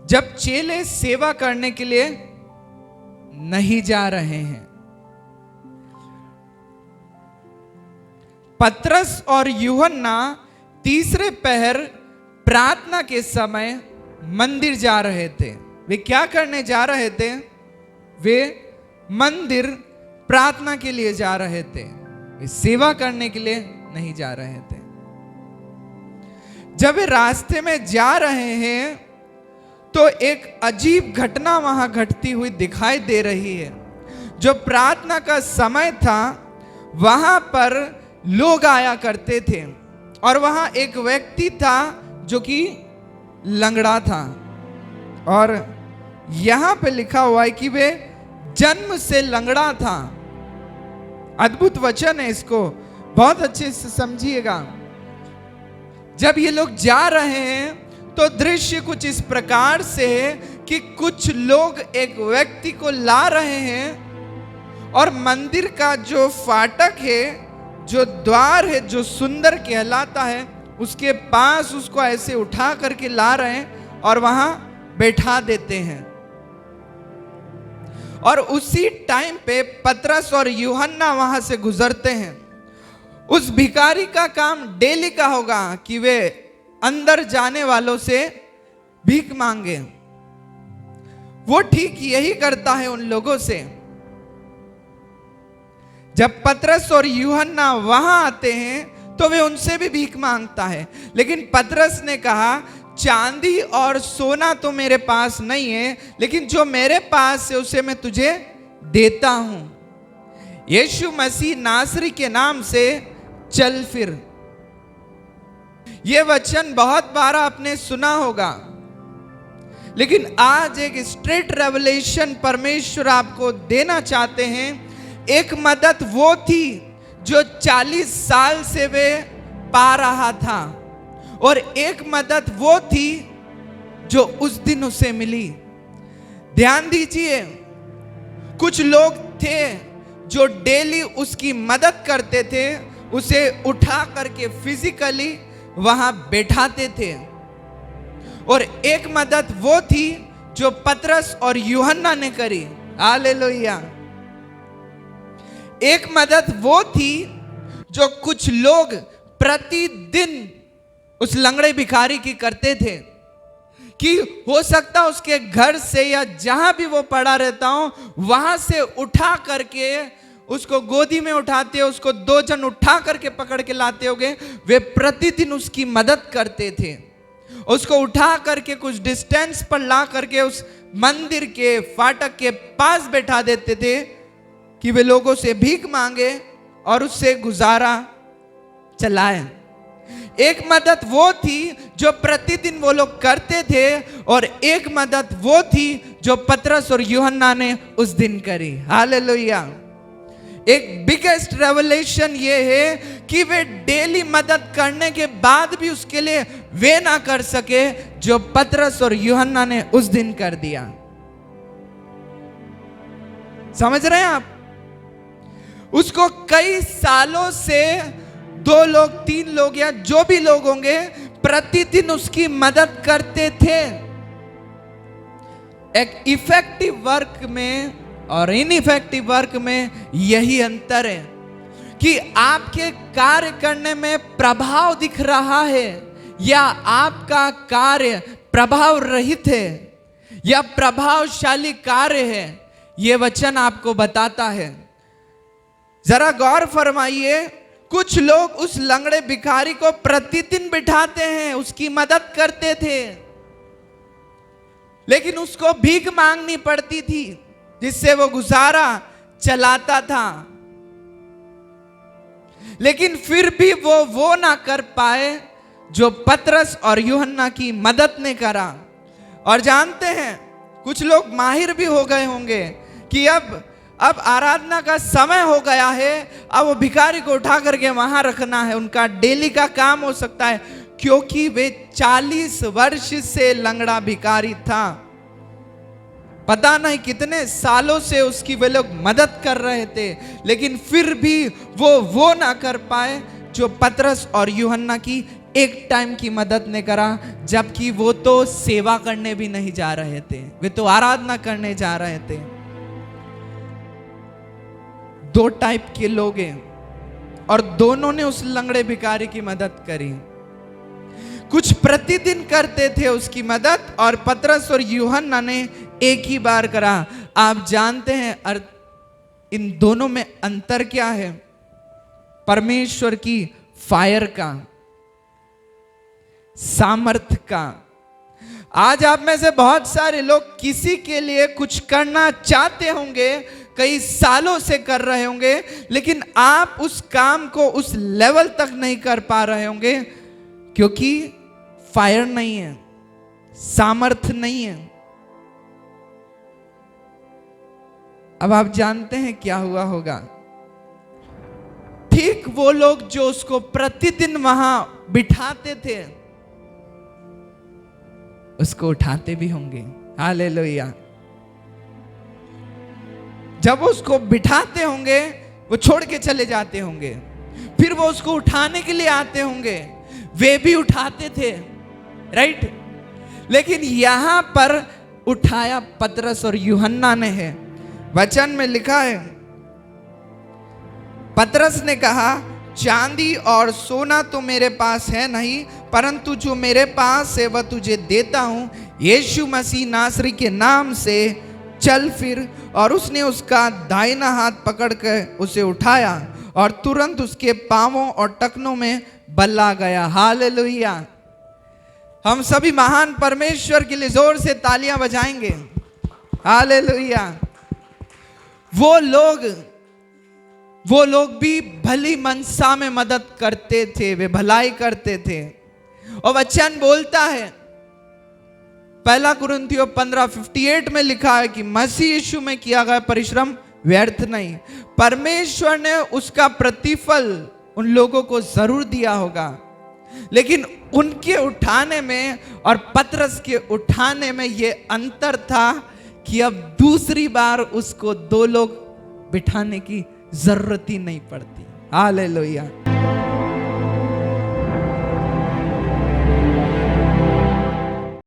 जब चेले सेवा करने के लिए नहीं जा रहे हैं। पतरस और यूहन्ना तीसरे पहर प्रार्थना के समय मंदिर जा रहे थे। वे क्या करने जा रहे थे? वे मंदिर प्रार्थना के लिए जा रहे थे, वे सेवा करने के लिए नहीं जा रहे थे। जब वे रास्ते में जा रहे हैं तो एक अजीब घटना वहां घटती हुई दिखाई दे रही है। जो प्रार्थना का समय था वहां पर लोग आया करते थे और वहां एक व्यक्ति था जो कि लंगड़ा था, और यहां पे लिखा हुआ है कि वे जन्म से लंगड़ा था। अद्भुत वचन है, इसको बहुत अच्छे से समझिएगा। जब ये लोग जा रहे हैं तो दृश्य कुछ इस प्रकार से है कि कुछ लोग एक व्यक्ति को ला रहे हैं और मंदिर का जो फाटक है, जो द्वार है, जो सुंदर कहलाता है, उसके पास उसको ऐसे उठा करके ला रहे हैं और वहां बैठा देते हैं। और उसी टाइम पे पतरस और यूहन्ना वहां से गुजरते हैं। उस भिखारी का काम डेली का होगा कि वे अंदर जाने वालों से भीख मांगे। वो ठीक यही करता है उन लोगों से। जब पतरस और यूहन्ना वहां आते हैं तो वे उनसे भी भीख मांगता है, लेकिन पतरस ने कहा, चांदी और सोना तो मेरे पास नहीं है, लेकिन जो मेरे पास है उसे मैं तुझे देता हूं। यीशु मसीह नासरी के नाम से चल फिर। यह वचन बहुत बार आपने सुना होगा, लेकिन आज एक स्ट्रेट रेवलेशन परमेश्वर आपको देना चाहते हैं। एक मदद वो थी जो 40 साल से वे पा रहा था, और एक मदद वो थी जो उस दिन उसे मिली। ध्यान दीजिए, कुछ लोग थे जो डेली उसकी मदद करते थे, उसे उठा करके फिजिकली वहां बैठाते थे। और एक मदद वो थी जो पतरस और यूहन्ना ने करी। हालेलुया। एक मदद वो थी जो कुछ लोग प्रतिदिन उस लंगड़े भिखारी की करते थे, कि हो सकता उसके घर से या जहां भी वो पड़ा रहता हो वहां से उठा करके उसको गोदी में उठाते, उसको 2 जन उठा करके पकड़ के लाते होंगे। वे प्रतिदिन उसकी मदद करते थे, उसको उठा करके कुछ डिस्टेंस पर ला करके उस मंदिर के फाटक के पास बैठा देते थे कि वे लोगों से भीख मांगे और उससे गुजारा चलाए। एक मदद वो थी जो प्रतिदिन वो लोग करते थे, और एक मदद वो थी जो पतरस और यूहन्ना ने उस दिन करी। हालेलुया। एक बिगेस्ट रेवलेशन ये है कि वे डेली मदद करने के बाद भी उसके लिए वे ना कर सके जो पतरस और यूहन्ना ने उस दिन कर दिया। समझ रहे हैं आप? उसको कई सालों से 2 लोग 3 लोग या जो भी लोग होंगे प्रतिदिन उसकी मदद करते थे। एक इफेक्टिव वर्क में और इनइफेक्टिव वर्क में यही अंतर है कि आपके कार्य करने में प्रभाव दिख रहा है या आपका कार्य प्रभाव रहित है या प्रभावशाली कार्य है। यह वचन आपको बताता है। जरा गौर फरमाइए, कुछ लोग उस लंगड़े भिखारी को प्रतिदिन बिठाते हैं, उसकी मदद करते थे, लेकिन उसको भीख मांगनी पड़ती थी जिससे वो गुजारा चलाता था। लेकिन फिर भी वो ना कर पाए जो पतरस और यूहन्ना की मदद ने करा। और जानते हैं, कुछ लोग माहिर भी हो गए होंगे कि अब आराधना का समय हो गया है, अब वो भिखारी को उठा करके वहां रखना है, उनका डेली का काम हो सकता है, क्योंकि वे 40 वर्ष से लंगड़ा भिखारी था। पता नहीं कितने सालों से उसकी वे लोग मदद कर रहे थे, लेकिन फिर भी वो ना कर पाए जो पतरस और यूहन्ना की एक टाइम की मदद ने करा, जबकि वो तो सेवा करने भी नहीं जा रहे थे, वे तो आराधना करने जा रहे थे। दो टाइप के लोग हैं और दोनों ने उस लंगड़े भिखारी की मदद करी। कुछ प्रतिदिन करते थे उसकी मदद, और पतरस और यूहन्ना ने एक ही बार करा। आप जानते हैं इन दोनों में अंतर क्या है? परमेश्वर की फायर का, सामर्थ का। आज आप में से बहुत सारे लोग किसी के लिए कुछ करना चाहते होंगे, कई सालों से कर रहे होंगे, लेकिन आप उस काम को उस लेवल तक नहीं कर पा रहे होंगे क्योंकि फायर नहीं है, सामर्थ नहीं है। अब आप जानते हैं क्या हुआ होगा? ठीक वो लोग जो उसको प्रतिदिन वहां बिठाते थे, उसको उठाते भी होंगे। हालेलुया। जब वो उसको बिठाते होंगे, वो छोड़ के चले जाते होंगे, फिर वो उसको उठाने के लिए आते होंगे, वे भी उठाते थे, राइट? लेकिन यहां पर उठाया पतरस और यूहन्ना ने है। वचन में लिखा है, पतरस ने कहा, चांदी और सोना तो मेरे पास है नहीं, परंतु जो मेरे पास है वह तुझे देता हूं। यीशु मसीह नासरी के नाम से चल फिर। और उसने उसका दाहिना हाथ पकड़कर उसे उठाया, और तुरंत उसके पांवों और टखनों में बल आ गया। हालेलुया। हम सभी महान परमेश्वर के लिए जोर से तालियां बजाएंगे। हालेलुया। वो लोग भी भली मनसा में मदद करते थे, वे भलाई करते थे। और वचन बोलता है, पहला कुरिन्थियों 15:58 में लिखा है कि मसीह यीशु में किया गया परिश्रम व्यर्थ नहीं, परमेश्वर ने उसका प्रतिफल उन लोगों को जरूर दिया होगा। लेकिन उनके उठाने में और पतरस के उठाने में यह अंतर था कि अब दूसरी बार उसको दो लोग बिठाने की जरूरत ही नहीं पड़ती। हालेलुया।